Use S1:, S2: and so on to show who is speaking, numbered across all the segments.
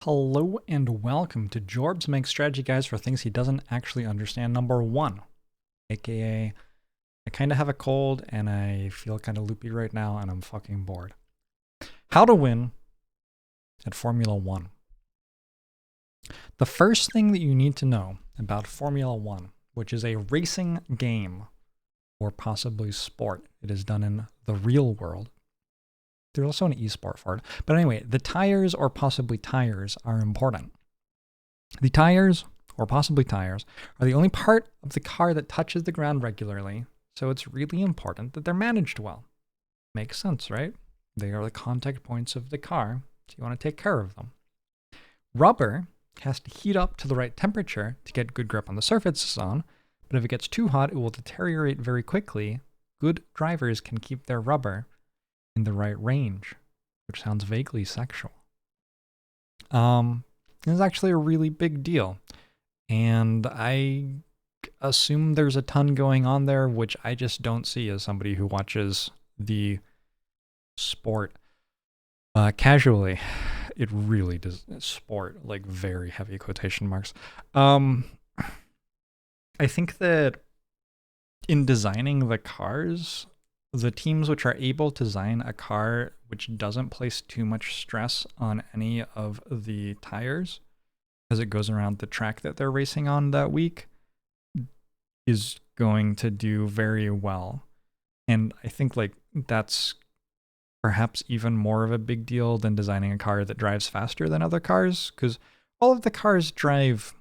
S1: Hello and welcome to Jorbs makes strategy guides for things he doesn't actually understand number 1, aka I kind of have a cold and I feel kind of loopy right now and I'm fucking bored. How to win at Formula 1. The first thing that you need to know about Formula 1, which is a racing game or possibly sport, it is done in the real world. There's also an esport for it. But anyway, the tires or possibly tires are important. The tires or possibly tires are the only part of the car that touches the ground regularly, so it's really important that they're managed well. Makes sense, right? They are the contact points of the car, so you want to take care of them. Rubber has to heat up to the right temperature to get good grip on the surface it's on, but if it gets too hot, it will deteriorate very quickly. Good drivers can keep their rubber in the right range, which sounds vaguely sexual. It's actually a really big deal, and I assume there's a ton going on there, which I just don't see as somebody who watches the sport casually. It really does. Sport, like very heavy quotation marks. I think that in designing the cars, the teams which are able to design a car which doesn't place too much stress on any of the tires as it goes around the track that they're racing on that week is going to do very well. And I think like that's perhaps even more of a big deal than designing a car that drives faster than other cars, because all of the cars drive,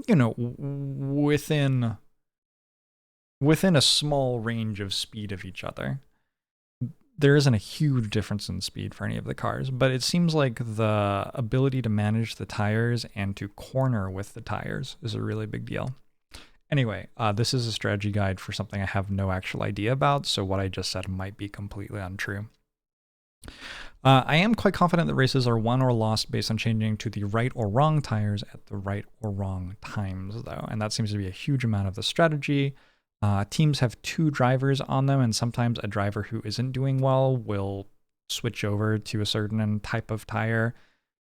S1: within a small range of speed of each other. There isn't a huge difference in speed for any of the cars, but it seems like the ability to manage the tires and to corner with the tires is a really big deal. Anyway, this is a strategy guide for something I have no actual idea about, so what I just said might be completely untrue. I am quite confident that races are won or lost based on changing to the right or wrong tires at the right or wrong times, though, and that seems to be a huge amount of the strategy. Teams have 2 drivers on them, and sometimes a driver who isn't doing well will switch over to a certain type of tire,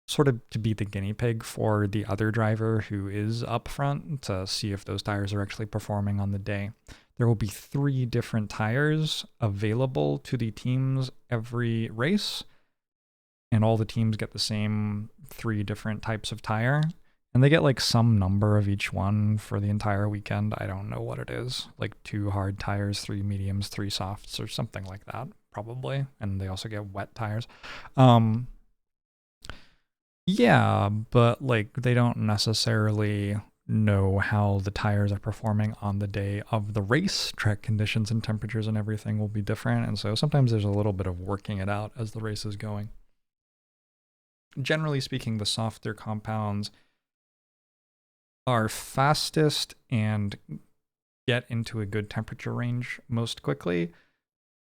S1: sort of to be the guinea pig for the other driver who is up front to see if those tires are actually performing on the day. There will be 3 different tires available to the teams every race, and all the teams get the same 3 different types of tire. And they get like some number of each one for the entire weekend. I don't know what it is. Like 2 hard tires, 3 mediums, 3 softs, or something like that, probably. And they also get wet tires. Yeah, but like they don't necessarily know how the tires are performing on the day of the race. Track conditions and temperatures and everything will be different. And so sometimes there's a little bit of working it out as the race is going. Generally speaking, the softer compounds are fastest and get into a good temperature range most quickly,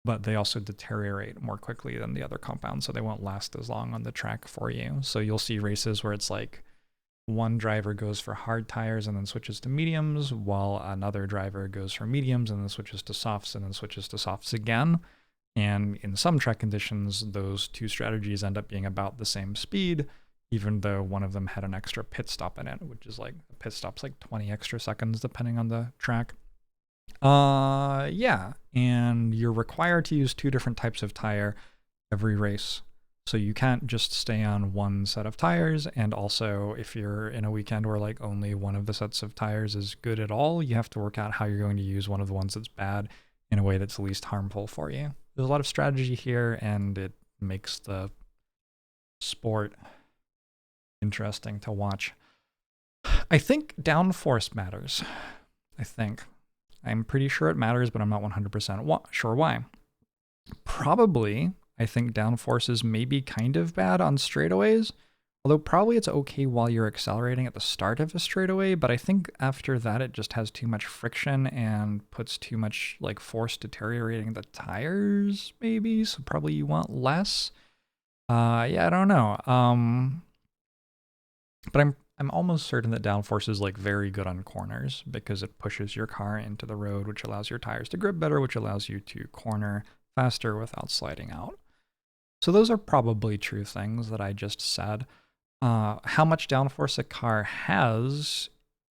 S1: but they also deteriorate more quickly than the other compounds, so they won't last as long on the track for you. So you'll see races where it's like one driver goes for hard tires and then switches to mediums, while another driver goes for mediums and then switches to softs and then switches to softs again. And in some track conditions, those 2 strategies end up being about the same speed, even though one of them had an extra pit stop in it, which is like a pit stop's like 20 extra seconds depending on the track. Yeah, and you're required to use 2 different types of tire every race. So you can't just stay on one set of tires, and also if you're in a weekend where like only one of the sets of tires is good at all, you have to work out how you're going to use one of the ones that's bad in a way that's least harmful for you. There's a lot of strategy here, and it makes the sport interesting to watch. I think downforce matters. I'm pretty sure it matters, but I'm not 100% sure why. Probably, I think downforce is maybe kind of bad on straightaways, although probably it's okay while you're accelerating at the start of a straightaway, but I think after that it just has too much friction and puts too much like force deteriorating the tires, maybe, so probably you want less. Yeah, I don't know. But I'm almost certain that downforce is like very good on corners because it pushes your car into the road, which allows your tires to grip better, which allows you to corner faster without sliding out. So those are probably true things that I just said. how much downforce a car has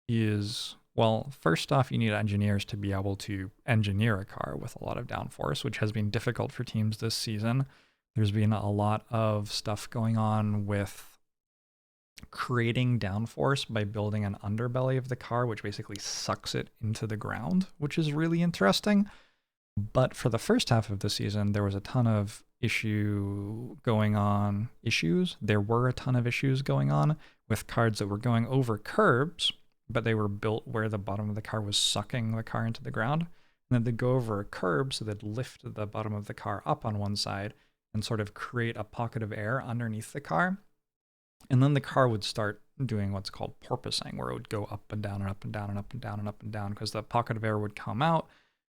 S1: is, well, first off, you need engineers to be able to engineer a car with a lot of downforce, which has been difficult for teams this season. There's been a lot of stuff going on with creating downforce by building an underbelly of the car, which basically sucks it into the ground, which is really interesting. But for the first half of the season, there was a ton of issues. There were a ton of issues going on with cars that were going over curbs, but they were built where the bottom of the car was sucking the car into the ground. And then they'd go over a curb, so they'd lift the bottom of the car up on one side and sort of create a pocket of air underneath the car. And then the car would start doing what's called porpoising, where it would go up and down and up and down and up and down and up and down, because the pocket of air would come out,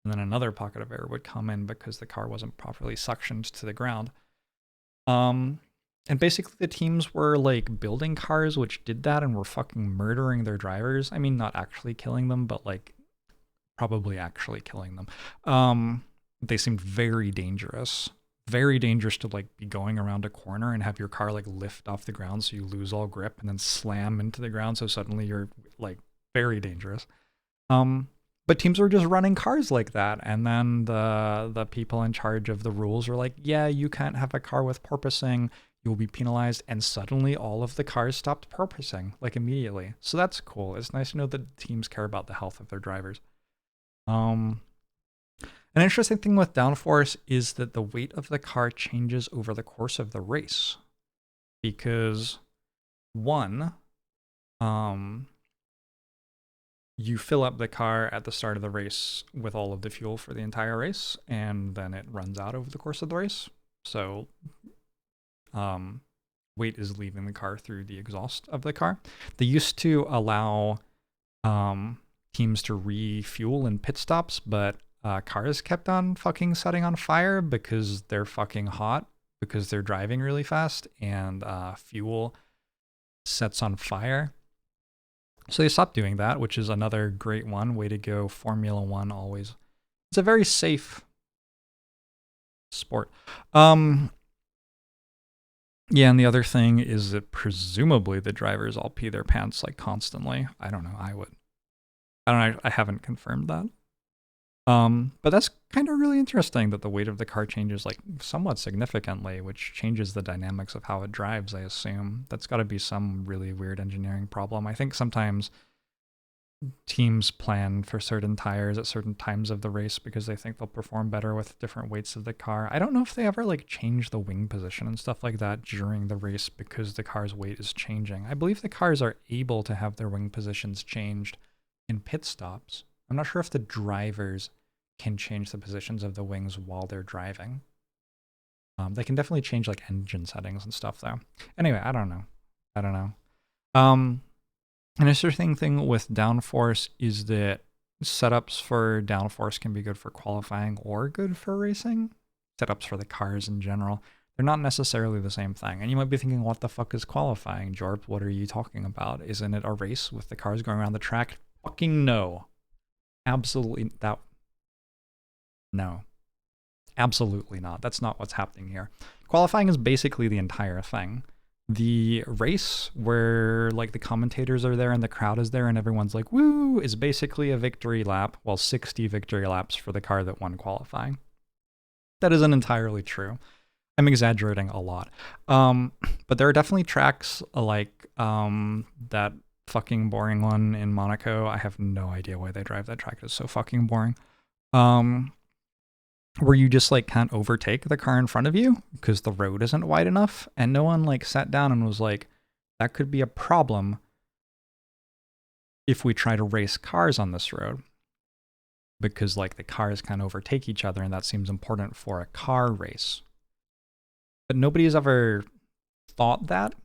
S1: and then another pocket of air would come in because the car wasn't properly suctioned to the ground. And basically the teams were like building cars which did that and were fucking murdering their drivers. I mean, not actually killing them, but like probably actually killing them. They seemed very dangerous to like be going around a corner and have your car like lift off the ground so you lose all grip and then slam into the ground, so suddenly you're like very dangerous. But teams were just running cars like that, and then the people in charge of the rules were like, yeah, you can't have a car with porpoising, you'll be penalized, and suddenly all of the cars stopped porpoising like immediately. So that's cool. It's nice to know that teams care about the health of their drivers. An interesting thing with downforce is that the weight of the car changes over the course of the race. Because one, you fill up the car at the start of the race with all of the fuel for the entire race, and then it runs out over the course of the race. So weight is leaving the car through the exhaust of the car. They used to allow teams to refuel in pit stops, but cars kept on fucking setting on fire because they're fucking hot, because they're driving really fast, and fuel sets on fire. So they stopped doing that, which is another great one. Way to go, Formula One, always. It's a very safe sport. Yeah, and the other thing is that presumably the drivers all pee their pants like constantly. I don't know, I would. I don't know, I haven't confirmed that. But that's kind of really interesting that the weight of the car changes like somewhat significantly, which changes the dynamics of how it drives, I assume. That's got to be some really weird engineering problem. I think sometimes teams plan for certain tires at certain times of the race because they think they'll perform better with different weights of the car. I don't know if they ever like change the wing position and stuff like that during the race because the car's weight is changing. I believe the cars are able to have their wing positions changed in pit stops. I'm not sure if the drivers can change the positions of the wings while they're driving. They can definitely change like engine settings and stuff though. Anyway, I don't know. An interesting thing with downforce is that setups for downforce can be good for qualifying or good for racing. Setups for the cars in general. They're not necessarily the same thing. And you might be thinking, what the fuck is qualifying, Jorb? What are you talking about? Isn't it a race with the cars going around the track? Fucking no. Absolutely that. No, absolutely not. That's not what's happening here. Qualifying is basically the entire thing. The race where like the commentators are there and the crowd is there and everyone's like, woo, is basically a victory lap, well, 60 victory laps for the car that won qualifying. That isn't entirely true. I'm exaggerating a lot. But there are definitely tracks like that fucking boring one in Monaco. I have no idea why they drive that track. It's so fucking boring. Where you just like can't overtake the car in front of you because the road isn't wide enough, and no one like sat down and was like, that could be a problem if we try to race cars on this road, because like the cars can overtake each other and that seems important for a car race. But nobody's ever thought that.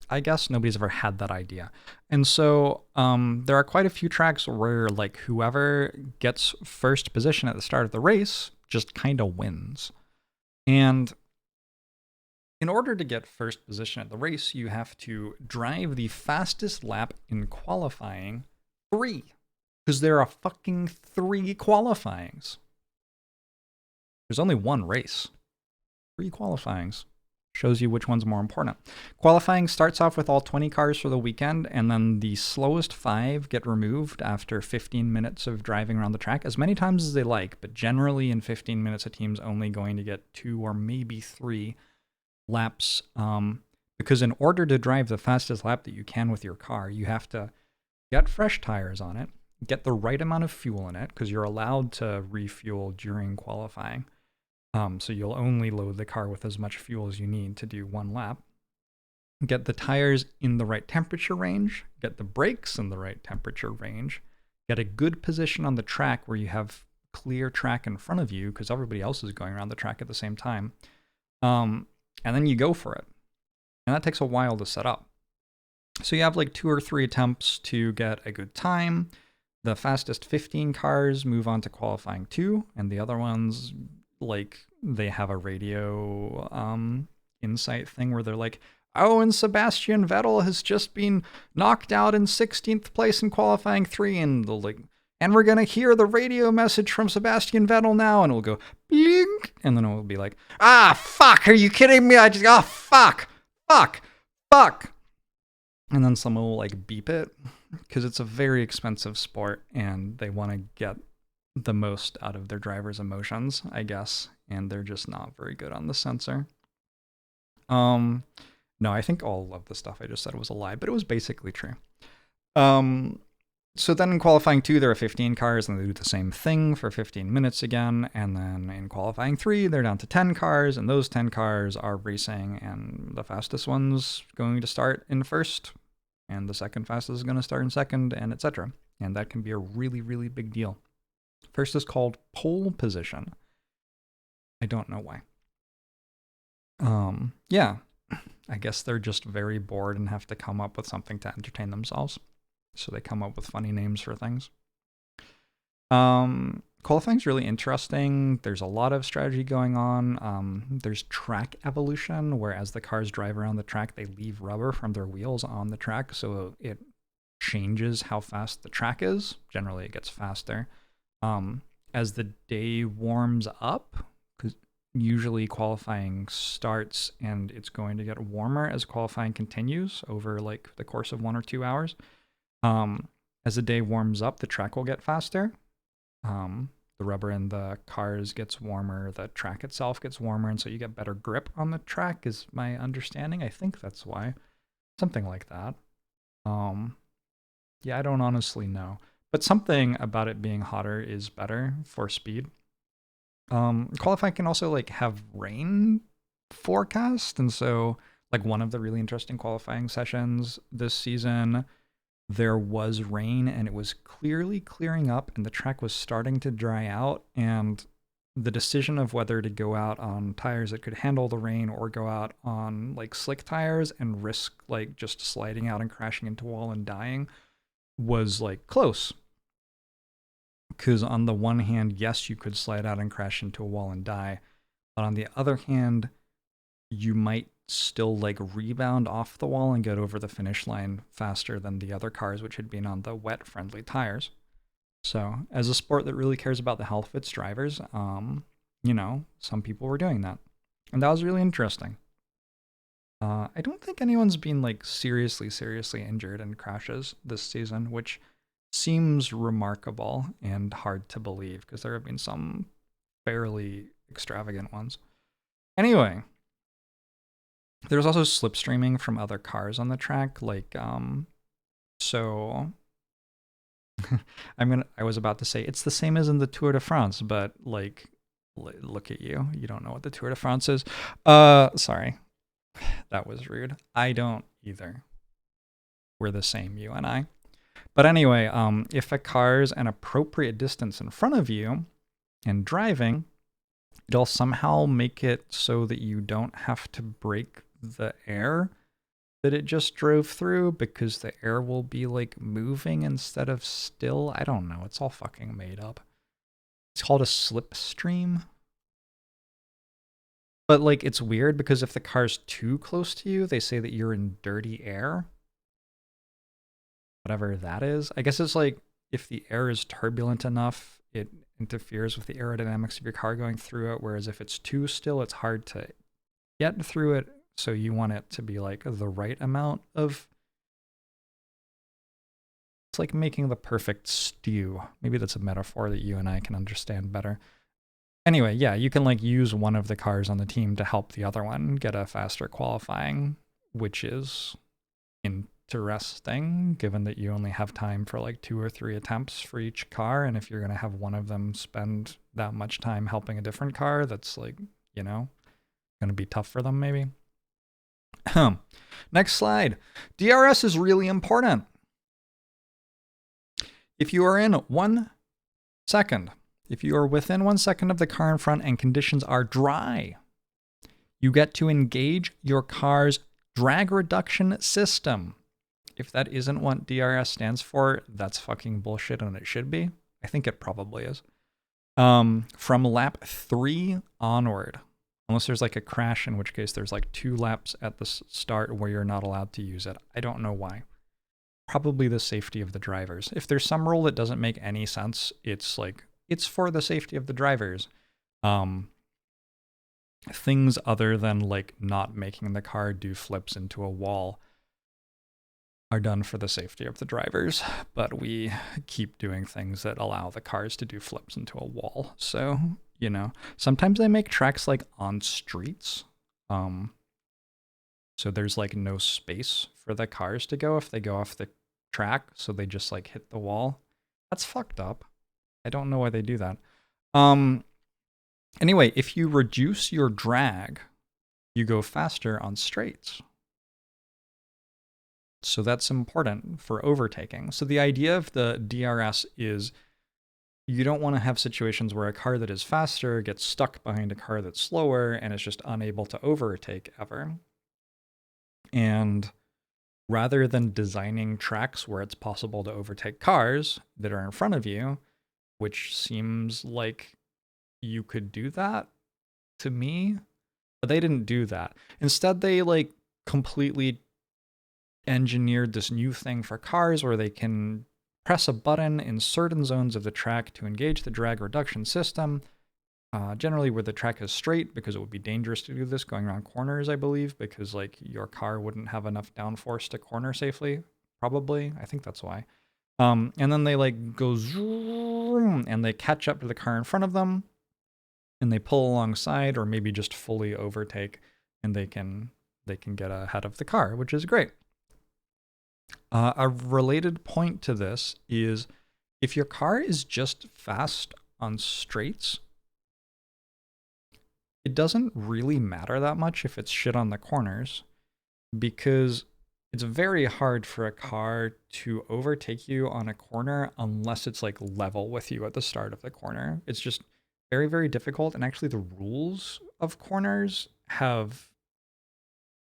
S1: I guess nobody's ever had that idea. And so there are quite a few tracks where like whoever gets first position at the start of the race just kind of wins. And in order to get first position at the race, you have to drive the fastest lap in qualifying 3. Because there are fucking 3 qualifyings. There's only one race. 3 qualifyings. Shows you which one's more important. Qualifying starts off with all 20 cars for the weekend, and then the slowest 5 get removed after 15 minutes of driving around the track, as many times as they like, but generally in 15 minutes a team's only going to get 2 or maybe 3 laps, because in order to drive the fastest lap that you can with your car, you have to get fresh tires on it, get the right amount of fuel in it, because you're allowed to refuel during qualifying. So you'll only load the car with as much fuel as you need to do 1 lap. Get the tires in the right temperature range, get the brakes in the right temperature range, get a good position on the track where you have clear track in front of you because everybody else is going around the track at the same time. And then you go for it. And that takes a while to set up. So you have like 2 or 3 attempts to get a good time. The fastest 15 cars move on to qualifying 2, and the other ones, like, they have a radio insight thing where they're like, oh, and Sebastian Vettel has just been knocked out in 16th place in qualifying 3, and they'll like, and we're gonna hear the radio message from Sebastian Vettel now, and it'll go blink, and then it'll be like, ah, fuck, are you kidding me? Fuck, and then someone will like beep it because it's a very expensive sport and they want to get the most out of their drivers' emotions, I guess, and they're just not very good on the sensor. No, I think all of the stuff I just said was a lie, but it was basically true. So then in qualifying 2, there are 15 cars, and they do the same thing for 15 minutes again, and then in qualifying 3, they're down to 10 cars, and those 10 cars are racing, and the fastest one's going to start in first, and the second fastest is going to start in second, and etc. And that can be a really, really big deal. First is called pole position. I don't know why. Yeah, I guess they're just very bored and have to come up with something to entertain themselves. So they come up with funny names for things. Qualifying's really interesting. There's a lot of strategy going on. There's track evolution, where as the cars drive around the track, they leave rubber from their wheels on the track, so it changes how fast the track is. Generally, it gets faster. As the day warms up, because usually qualifying starts and it's going to get warmer as qualifying continues over like the course of 1 or 2 hours. As the day warms up, the track will get faster. The rubber in the cars gets warmer, the track itself gets warmer, and so you get better grip on the track, is my understanding. I think that's why. Something like that. Yeah, I don't honestly know. But something about it being hotter is better for speed. Qualifying can also like have rain forecast, and so like one of the really interesting qualifying sessions this season, there was rain and it was clearly clearing up and the track was starting to dry out, and the decision of whether to go out on tires that could handle the rain or go out on like slick tires and risk like just sliding out and crashing into a wall and dying was like close. Because on the one hand, yes, you could slide out and crash into a wall and die, but on the other hand, you might still like rebound off the wall and get over the finish line faster than the other cars, which had been on the wet friendly tires. So as a sport that really cares about the health of its drivers, you know, some people were doing that, and that was really interesting. I don't think anyone's been like seriously injured in crashes this season, which seems remarkable and hard to believe because there have been some fairly extravagant ones. Anyway, there's also slipstreaming from other cars on the track, like so I was about to say it's the same as in the Tour de France, but like look at you, you don't know what the Tour de France is. Sorry, that was rude. I don't either. We're the same, you and I. But anyway, if a car's an appropriate distance in front of you and driving, it'll somehow make it so that you don't have to brake the air that it just drove through, because the air will be like moving instead of still. I don't know. It's all fucking made up. It's called a slipstream. But like, it's weird because if the car's too close to you, they say that you're in dirty air. Whatever that is. I guess it's like if the air is turbulent enough, it interferes with the aerodynamics of your car going through it, whereas if it's too still, it's hard to get through it So you want it to be like the right amount of, it's like making the perfect stew. Maybe that's a metaphor that you and I can understand better. Anyway, yeah, you can like use one of the cars on the team to help the other one get a faster qualifying, which is interesting given that you only have time for like 2 or 3 attempts for each car. And if you're going to have one of them spend that much time helping a different car, that's like, you know, going to be tough for them maybe. Next slide. DRS is really important. If you are in 1 second, if you are within 1 second of the car in front and conditions are dry, you get to engage your car's drag reduction system. If that isn't what DRS stands for, that's fucking bullshit and it should be. I think it probably is. From lap 3 onward, unless there's like a crash, in which case there's like 2 laps at the start where you're not allowed to use it. I don't know why. Probably the safety of the drivers. If there's some rule that doesn't make any sense, it's like, it's for the safety of the drivers. Things other than like not making the car do flips into a wall are done for the safety of the drivers, but we keep doing things that allow the cars to do flips into a wall. So, you know, sometimes they make tracks like on streets. So there's like no space for the cars to go if they go off the track, so they just like hit the wall. That's fucked up. I don't know why they do that. Anyway, if you reduce your drag, you go faster on straights. So that's important for overtaking. So the idea of the DRS is you don't want to have situations where a car that is faster gets stuck behind a car that's slower and is just unable to overtake ever. And rather than designing tracks where it's possible to overtake cars that are in front of you, which seems like you could do that to me, but they didn't do that. Instead, they like completely engineered this new thing for cars where they can press a button in certain zones of the track to engage the drag reduction system, generally where the track is straight, because it would be dangerous to do this going around corners, I believe, because like your car wouldn't have enough downforce to corner safely, probably. I think that's why. And then they like go zoom and they catch up to the car in front of them and they pull alongside or maybe just fully overtake, and they can get ahead of the car, which is great. A related point to this is if your car is just fast on straights, it doesn't really matter that much if it's shit on the corners, because it's very hard for a car to overtake you on a corner unless it's like level with you at the start of the corner. It's just very, very difficult. And actually the rules of corners have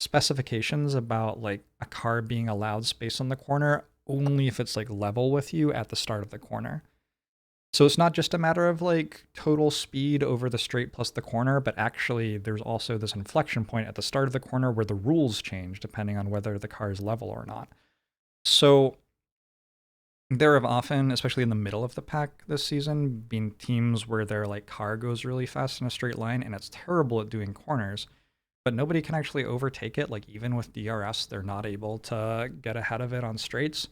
S1: specifications about like a car being allowed space on the corner only if it's like level with you at the start of the corner. So it's not just a matter of like total speed over the straight plus the corner, but actually there's also this inflection point at the start of the corner where the rules change depending on whether the car is level or not. So there have often, especially in the middle of the pack this season, been teams where their like car goes really fast in a straight line and it's terrible at doing corners, but nobody can actually overtake it. Like even with DRS, they're not able to get ahead of it on straights.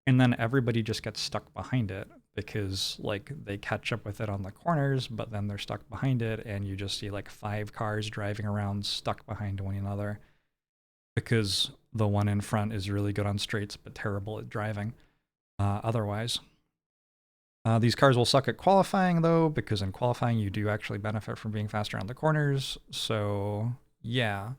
S1: And then everybody just gets stuck behind it because like they catch up with it on the corners, but then they're stuck behind it. And you just see like 5 cars driving around stuck behind one another because the one in front is really good on straights, but terrible at driving otherwise. These cars will suck at qualifying though, because in qualifying you do actually benefit from being faster on the corners. So yeah.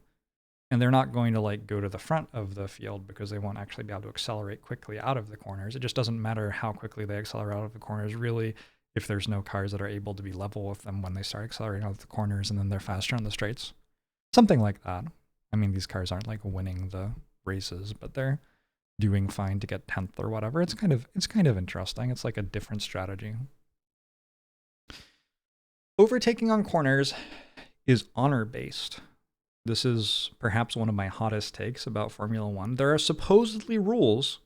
S1: And they're not going to like go to the front of the field because they won't actually be able to accelerate quickly out of the corners. It just doesn't matter how quickly they accelerate out of the corners, really, if there's no cars that are able to be level with them when they start accelerating out of the corners and then they're faster on the straights. Something like that. I mean, these cars aren't like winning the races, but they're doing fine to get 10th or whatever. It's kind of interesting. It's like a different strategy. Overtaking on corners is honor-based. This is perhaps one of my hottest takes about Formula One. There are supposedly rules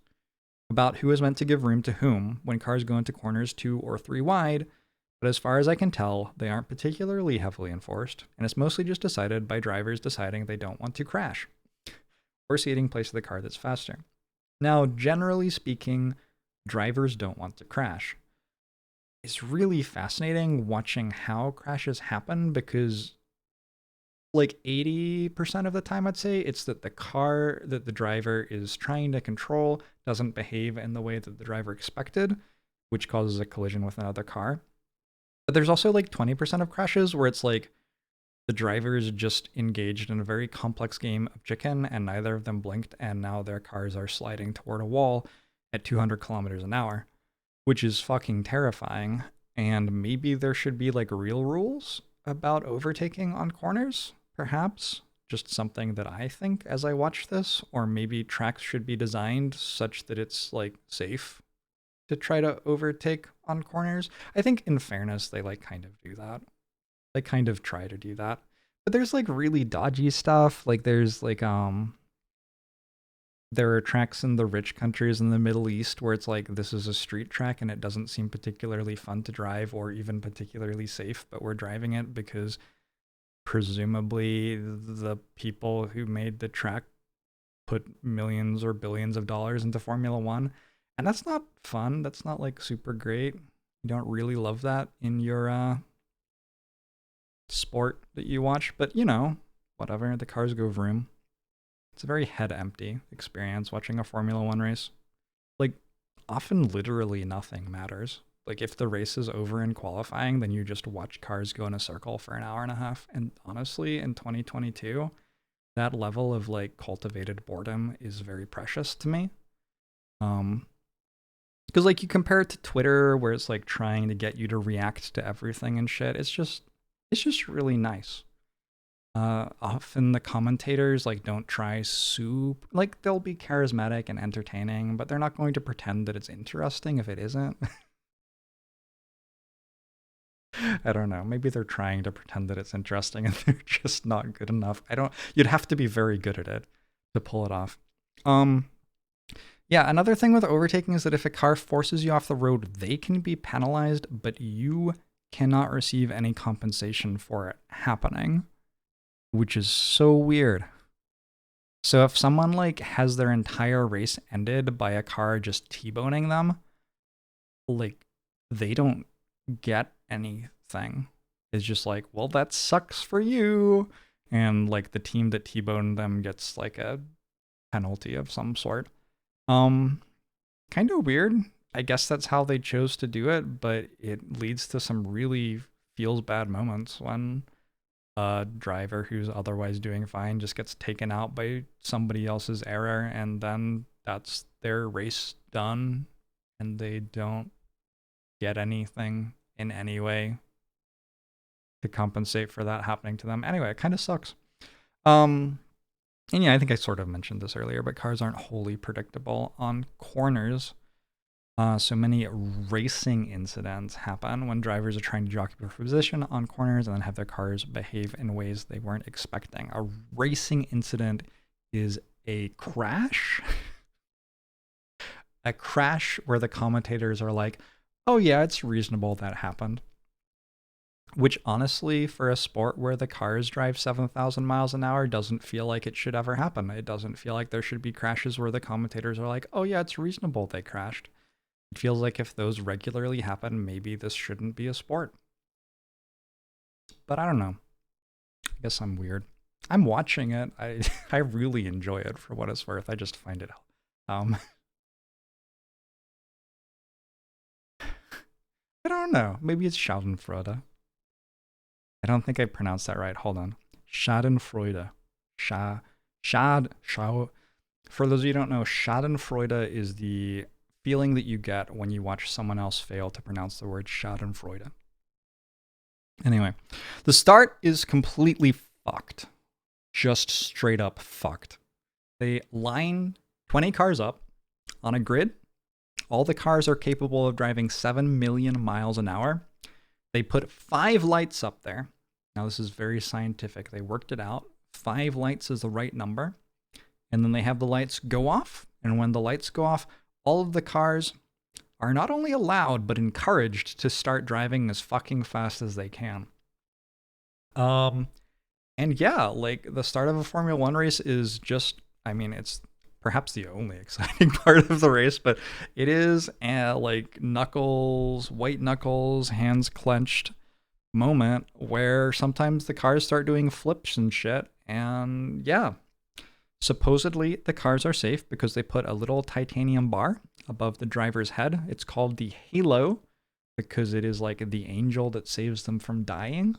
S1: about who is meant to give room to whom when cars go into corners 2 or 3 wide, But as far as I can tell, they aren't particularly heavily enforced, and it's mostly just decided by drivers deciding they don't want to crash, or ceding place to the car that's faster. Now, generally speaking, drivers don't want to crash. It's really fascinating watching how crashes happen because like 80% of the time, I'd say, it's that the car that the driver is trying to control doesn't behave in the way that the driver expected, which causes a collision with another car. But there's also like 20% of crashes where it's like the driver is just engaged in a very complex game of chicken and neither of them blinked, and now their cars are sliding toward a wall at 200 kilometers an hour, which is fucking terrifying. And maybe there should be like real rules about overtaking on corners, perhaps. Just something that I think as I watch this, or maybe tracks should be designed such that it's like safe to try to overtake on corners. I think in fairness, they like kind of do that. They kind of try to do that. But there's like really dodgy stuff. Like there's like there are tracks in the rich countries in the Middle East where it's like this is a street track and it doesn't seem particularly fun to drive or even particularly safe, but we're driving it because presumably the people who made the track put millions or billions of dollars into Formula One. And that's not fun. That's not like super great. You don't really love that in your sport that you watch, but you know, whatever. The cars go vroom. It's a very head empty experience watching a Formula One race. Like, often literally nothing matters. Like, if the race is over in qualifying, then you just watch cars go in a circle for an hour and a half. And honestly, in 2022, that level of like cultivated boredom is very precious to me. Because like you compare it to Twitter, where it's like trying to get you to react to everything and shit. It's just really nice. Often the commentators like don't try like they'll be charismatic and entertaining, but they're not going to pretend that it's interesting if it isn't. I don't know. Maybe they're trying to pretend that it's interesting and they're just not good enough. You'd have to be very good at it to pull it off. Yeah, another thing with overtaking is that if a car forces you off the road, they can be penalized, but you cannot receive any compensation for it happening, which is so weird. So if someone like has their entire race ended by a car just T-boning them, like they don't get anything. It's just like, well, that sucks for you. And like the team that T-boned them gets like a penalty of some sort. Kind of weird. I guess that's how they chose to do it, but it leads to some really feels bad moments when a driver who's otherwise doing fine just gets taken out by somebody else's error, and then that's their race done, and they don't get anything in any way to compensate for that happening to them. Anyway, it kind of sucks. And yeah, I think I sort of mentioned this earlier, but cars aren't wholly predictable on corners. So many racing incidents happen when drivers are trying to jockey for position on corners and then have their cars behave in ways they weren't expecting. A racing incident is a crash. A crash where the commentators are like, oh yeah, it's reasonable that happened. Which honestly, for a sport where the cars drive 7,000 miles an hour, doesn't feel like it should ever happen. It doesn't feel like there should be crashes where the commentators are like, oh yeah, it's reasonable they crashed. It feels like if those regularly happen, maybe this shouldn't be a sport. But I don't know. I guess I'm weird. I'm watching it. I really enjoy it for what it's worth. I just find it I don't know. Maybe it's Schadenfreude. I don't think I pronounced that right. Hold on. Schadenfreude. For those of you who don't know, Schadenfreude is the feeling that you get when you watch someone else fail to pronounce the word Schadenfreude. Anyway, the start is completely fucked. Just straight up fucked. They line 20 cars up on a grid. All the cars are capable of driving 7 million miles an hour. They put 5 lights up there. Now, this is very scientific. They worked it out. 5 lights is the right number. And then they have the lights go off. And when the lights go off, all of the cars are not only allowed, but encouraged to start driving as fucking fast as they can. And yeah, like the start of a Formula One race is just, I mean, it's perhaps the only exciting part of the race, but it is like knuckles, white knuckles, hands clenched moment where sometimes the cars start doing flips and shit. And yeah, supposedly the cars are safe because they put a little titanium bar above the driver's head. It's called the halo because it is like the angel that saves them from dying,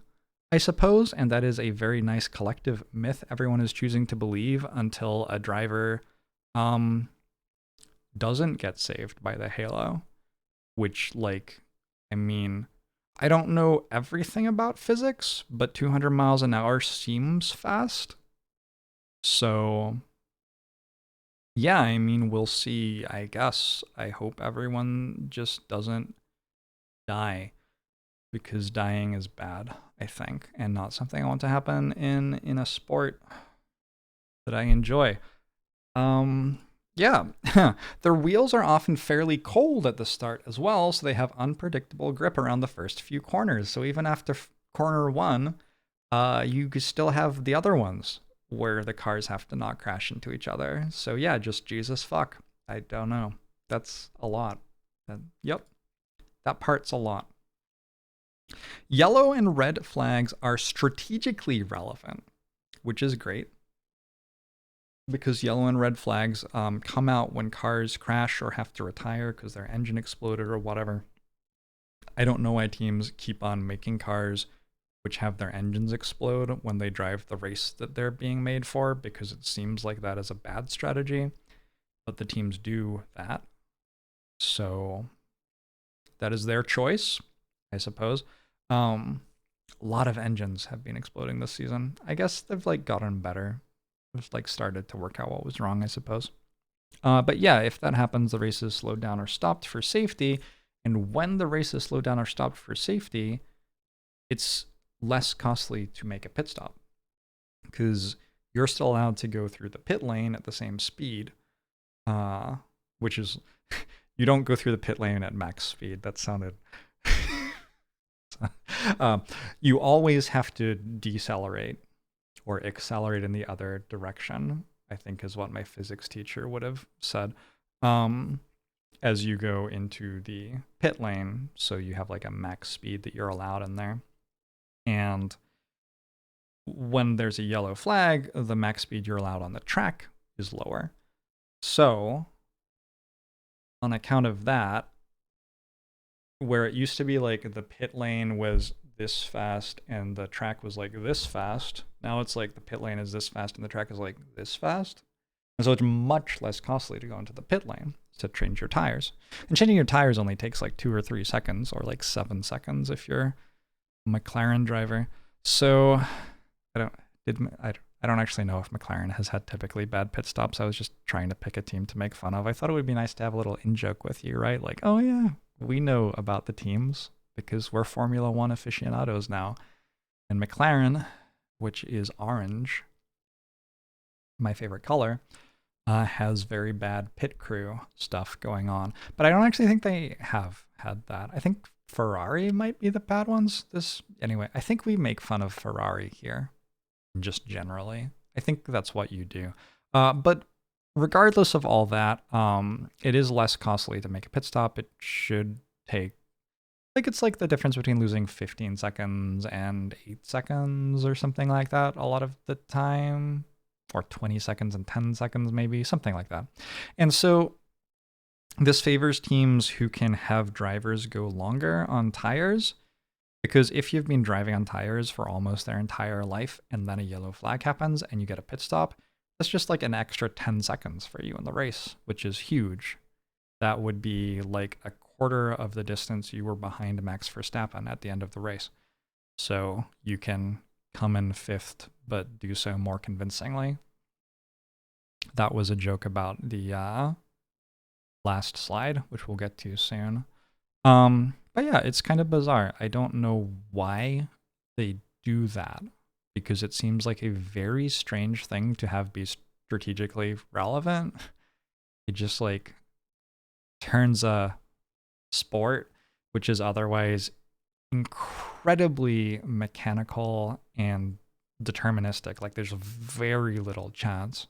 S1: I suppose. And that is a very nice collective myth everyone is choosing to believe until a driver doesn't get saved by the halo, which, like, I mean, I don't know everything about physics, but 200 miles an hour seems fast. So yeah, I mean, we'll see, I guess. I hope everyone just doesn't die, because dying is bad, I think, and not something I want to happen in a sport that I enjoy. Yeah, their wheels are often fairly cold at the start as well, so they have unpredictable grip around the first few corners. So even after corner one, you could still have the other ones where the cars have to not crash into each other. So yeah, just Jesus fuck. I don't know. That's a lot. Yep, that part's a lot. Yellow and red flags are strategically relevant, which is great, because yellow and red flags come out when cars crash or have to retire because their engine exploded or whatever. I don't know why teams keep on making cars which have their engines explode when they drive the race that they're being made for, because it seems like that is a bad strategy, but the teams do that. So that is their choice, I suppose. A lot of engines have been exploding this season. I guess they've like gotten better. They've like started to work out what was wrong, I suppose. But yeah, if that happens, the race is slowed down or stopped for safety. And when the race is slowed down or stopped for safety, it's less costly to make a pit stop, because you're still allowed to go through the pit lane at the same speed, which is, you don't go through the pit lane at max speed. That sounded... you always have to decelerate or accelerate in the other direction, I think is what my physics teacher would have said, as you go into the pit lane. So you have like a max speed that you're allowed in there. And when there's a yellow flag, the max speed you're allowed on the track is lower. So on account of that, where it used to be like the pit lane was this fast and the track was like this fast, now it's like the pit lane is this fast and the track is like this fast. And so it's much less costly to go into the pit lane to change your tires. And changing your tires only takes like 2 or 3 seconds, or like 7 seconds if you're a McLaren driver. So I don't actually know if McLaren has had typically bad pit stops. I was just trying to pick a team to make fun of. I thought it would be nice to have a little in-joke with you, right? Like, oh yeah, we know about the teams because we're Formula One aficionados now. And McLaren, which is orange, my favorite color, has very bad pit crew stuff going on. But I don't actually think they have had that. I think Ferrari might be the bad ones. Anyway, I think we make fun of Ferrari here, just generally. I think that's what you do. But regardless of all that, it is less costly to make a pit stop. It should take, like, it's like the difference between losing 15 seconds and 8 seconds or something like that a lot of the time, or 20 seconds and 10 seconds maybe, something like that. And so this favors teams who can have drivers go longer on tires, because if you've been driving on tires for almost their entire life and then a yellow flag happens and you get a pit stop, that's just like an extra 10 seconds for you in the race, which is huge. That would be like a quarter of the distance you were behind Max Verstappen at the end of the race. So you can come in 5th, but do so more convincingly. That was a joke about the last slide, which we'll get to soon. But yeah, it's kind of bizarre. I don't know why they do that, because it seems like a very strange thing to have be strategically relevant. It just like turns a sport, which is otherwise incredibly mechanical and deterministic. Like there's very little chance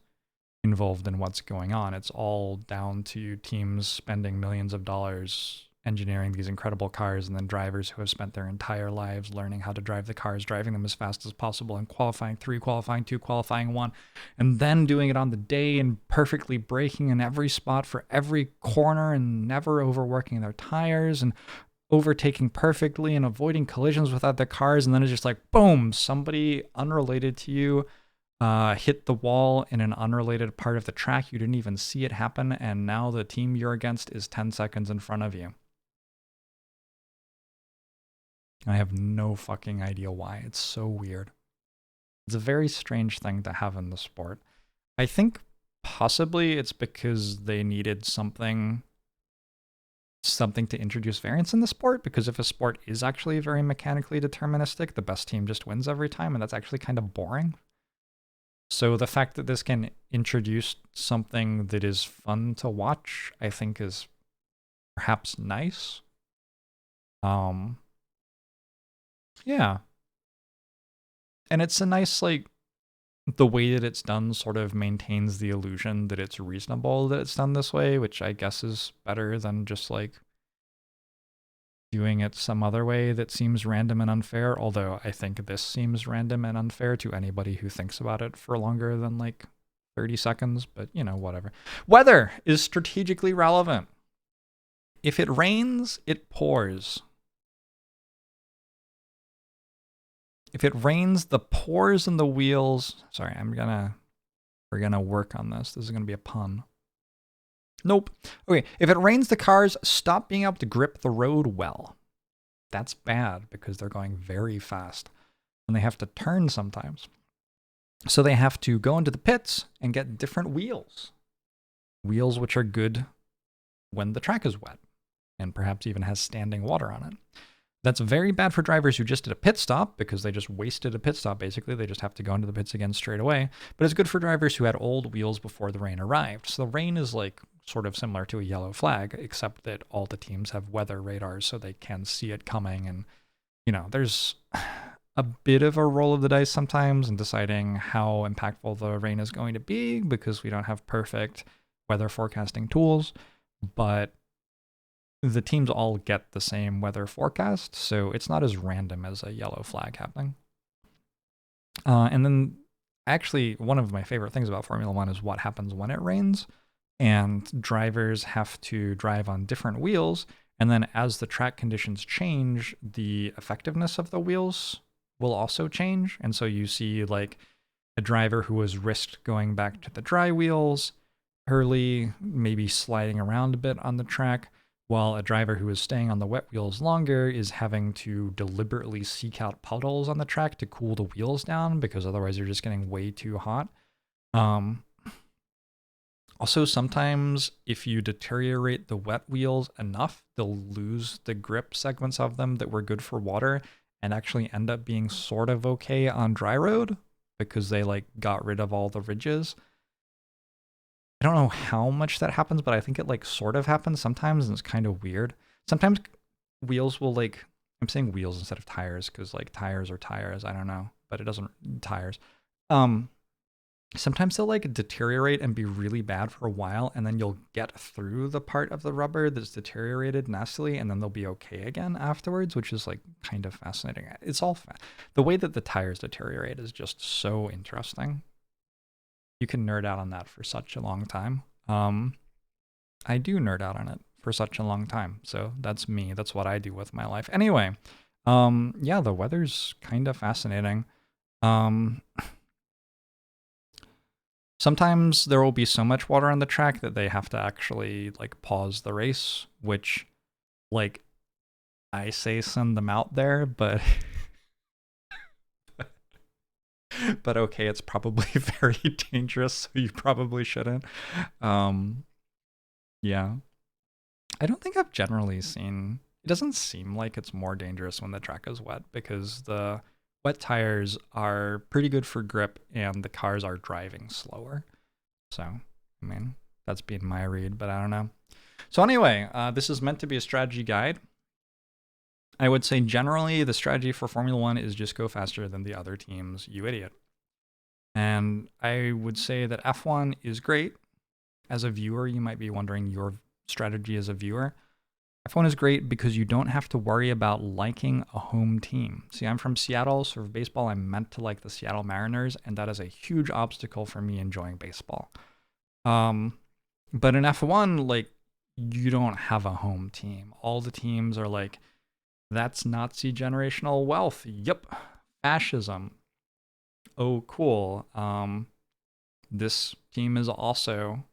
S1: involved in what's going on. It's all down to teams spending millions of dollars engineering these incredible cars, and then drivers who have spent their entire lives learning how to drive the cars, driving them as fast as possible, and qualifying 3, qualifying 2, qualifying 1, and then doing it on the day and perfectly braking in every spot for every corner and never overworking their tires and overtaking perfectly and avoiding collisions with other cars. And then it's just like, boom, somebody unrelated to you hit the wall in an unrelated part of the track. You didn't even see it happen, and now the team you're against is 10 seconds in front of you. I have no fucking idea why. It's so weird. It's a very strange thing to have in the sport. I think possibly it's because they needed something to introduce variance in the sport, because if a sport is actually very mechanically deterministic, the best team just wins every time, and that's actually kind of boring. So the fact that this can introduce something that is fun to watch, I think is perhaps nice. Yeah. And it's a nice, like, the way that it's done sort of maintains the illusion that it's reasonable that it's done this way, which I guess is better than just, like, doing it some other way that seems random and unfair, although I think this seems random and unfair to anybody who thinks about it for longer than, like, 30 seconds, but, you know, whatever. Weather is strategically relevant. If it rains, it pours. If it rains, the pores in the wheels... Sorry, we're gonna work on this. This is gonna be a pun. Nope. Okay, if it rains, the cars stop being able to grip the road well. That's bad because they're going very fast and they have to turn sometimes. So they have to go into the pits and get different wheels. Wheels which are good when the track is wet and perhaps even has standing water on it. That's very bad for drivers who just did a pit stop because they just wasted a pit stop, basically. They just have to go into the pits again straight away. But it's good for drivers who had old wheels before the rain arrived. So the rain is like sort of similar to a yellow flag, except that all the teams have weather radars so they can see it coming. And, you know, there's a bit of a roll of the dice sometimes in deciding how impactful the rain is going to be because we don't have perfect weather forecasting tools. But the teams all get the same weather forecast, so it's not as random as a yellow flag happening. And then, actually, one of my favorite things about Formula One is what happens when it rains, and drivers have to drive on different wheels, and then as the track conditions change, the effectiveness of the wheels will also change, and so you see, like, a driver who has risked going back to the dry wheels early, maybe sliding around a bit on the track, while a driver who is staying on the wet wheels longer is having to deliberately seek out puddles on the track to cool the wheels down because otherwise you're just getting way too hot. Also, sometimes if you deteriorate the wet wheels enough, they'll lose the grip segments of them that were good for water and actually end up being sort of okay on dry road because they like got rid of all the ridges. I don't know how much that happens, but I think it like sort of happens sometimes, and it's kind of weird. Sometimes wheels will like, I'm saying wheels instead of tires because like tires are tires, I don't know, but it doesn't, tires. Sometimes they'll like deteriorate and be really bad for a while, and then you'll get through the part of the rubber that's deteriorated nastily, and then they'll be okay again afterwards, which is like kind of fascinating. It's all the way that the tires deteriorate is just so interesting. You can nerd out on that for such a long time. I do nerd out on it for such a long time. So that's me. That's what I do with my life. Anyway, yeah, the weather's kind of fascinating. Sometimes there will be so much water on the track that they have to actually like pause the race, which like I say send them out there, but but okay, it's probably very dangerous, so you probably shouldn't. Yeah. I don't think I've generally seen... It doesn't seem like it's more dangerous when the track is wet because the wet tires are pretty good for grip and the cars are driving slower. So, I mean, that's been my read, but I don't know. So anyway, this is meant to be a strategy guide. I would say generally the strategy for Formula One is just go faster than the other teams, you idiot. And I would say that F1 is great. As a viewer, you might be wondering your strategy as a viewer. F1 is great because you don't have to worry about liking a home team. See, I'm from Seattle, so for baseball, I'm meant to like the Seattle Mariners, and that is a huge obstacle for me enjoying baseball. But in F1, like, you don't have a home team. All the teams are like, that's Nazi generational wealth. Yep. Fascism. Oh, cool. This team is also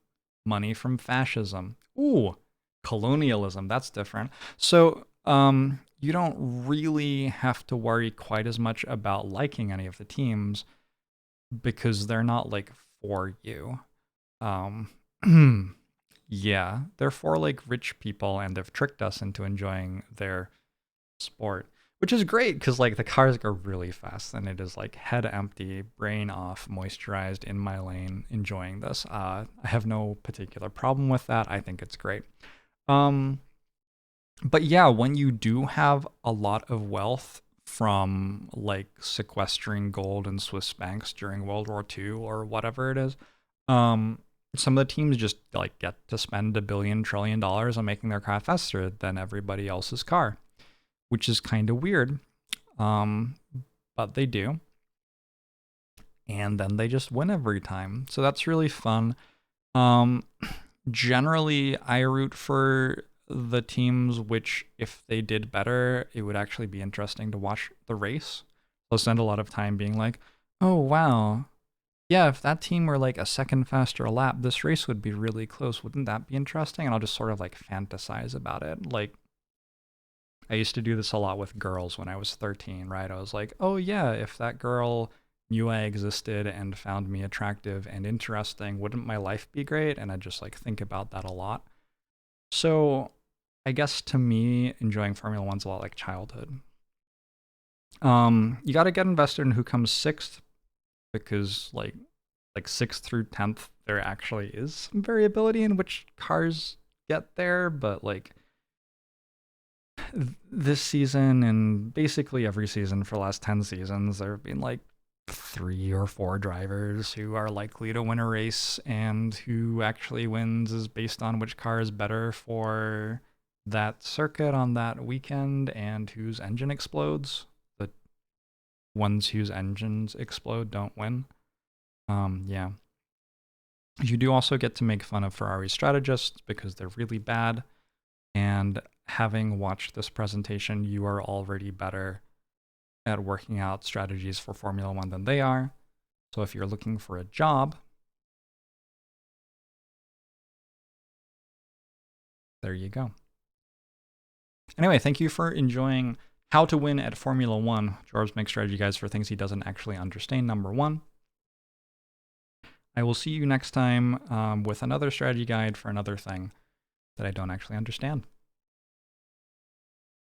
S1: money from fascism. Ooh, colonialism. That's different. So, you don't really have to worry quite as much about liking any of the teams because they're not like for you. Yeah, they're for like rich people, and they've tricked us into enjoying their sport, which is great because like the cars go really fast, and it is like head empty, brain off, moisturized in my lane, enjoying this. I have no particular problem with that. I think it's great. But yeah, when you do have a lot of wealth from like sequestering gold in Swiss banks during World War II or whatever it is, some of the teams just like get to spend $1 trillion on making their car faster than everybody else's car, which is kind of weird. But they do. And then they just win every time. So that's really fun. Generally, I root for the teams which, if they did better, it would actually be interesting to watch the race. I'll spend a lot of time being like, oh, wow. Yeah, if that team were like a second faster a lap, this race would be really close. Wouldn't that be interesting? And I'll just sort of like fantasize about it. Like, I used to do this a lot with girls when I was 13, right? I was like, oh yeah, if that girl knew I existed and found me attractive and interesting, wouldn't my life be great? And I just like think about that a lot. So I guess to me, enjoying Formula One's a lot like childhood. You got to get invested in who comes sixth, because like 6th through 10th, there actually is some variability in which cars get there, but like this season and basically every season for the last 10 seasons, there have been like 3 or 4 drivers who are likely to win a race, and who actually wins is based on which car is better for that circuit on that weekend and whose engine explodes. The ones whose engines explode don't win. Yeah. You do also get to make fun of Ferrari strategists because they're really bad. And having watched this presentation, you are already better at working out strategies for Formula One than they are. So if you're looking for a job, there you go. Anyway, thank you for enjoying how to win at Formula One. Jorbs makes strategy guides for things he doesn't actually understand, number 1. I will see you next time with another strategy guide for another thing that I don't actually understand.